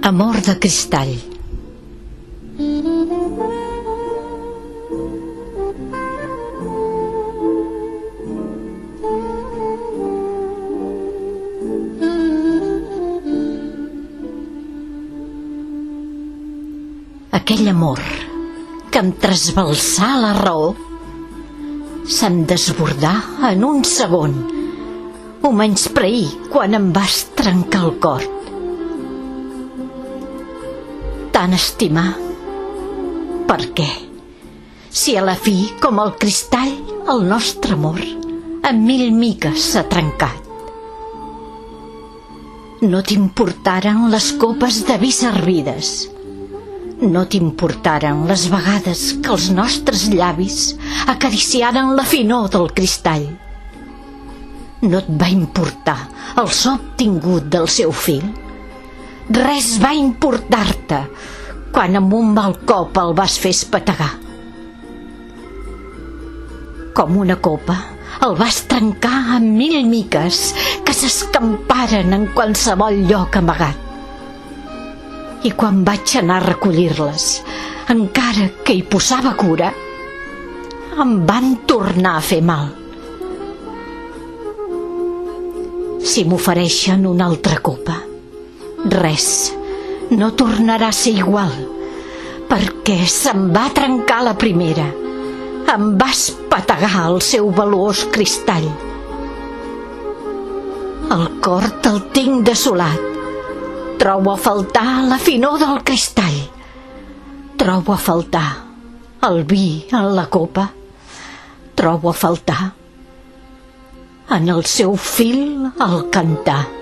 Amor de cristall. Aquell amor que em trasbalsà la raó se'm desbordà en un segon. Ho menyspreí quan em vas trencar el cor. Tant estimar, per què? Si a la fi, com el cristall, el nostre amor en mil miques s'ha trencat. No t'importaren les copes de vi servides. No t'importaren les vegades que els nostres llavis acariciaren la finor del cristall. No et va importar el so obtingut del seu fil. Res va importar-te quan amb un mal cop el vas fer espetegar. Com una copa, el vas trencar en mil miques que s'escamparen en qualsevol lloc amagat. I quan vaig anar a recollir-les, encara que hi posava cura, em van tornar a fer mal. Si m'ofereixen una altra copa, res, no tornarà a ser igual, perquè se'm va trencar la primera, em va espetegar el seu valuós cristall. El cor te'l tinc desolat, trobo a faltar la finor del cristall, trobo a faltar el vi en la copa, trobo a faltar en el seu fil el cantar.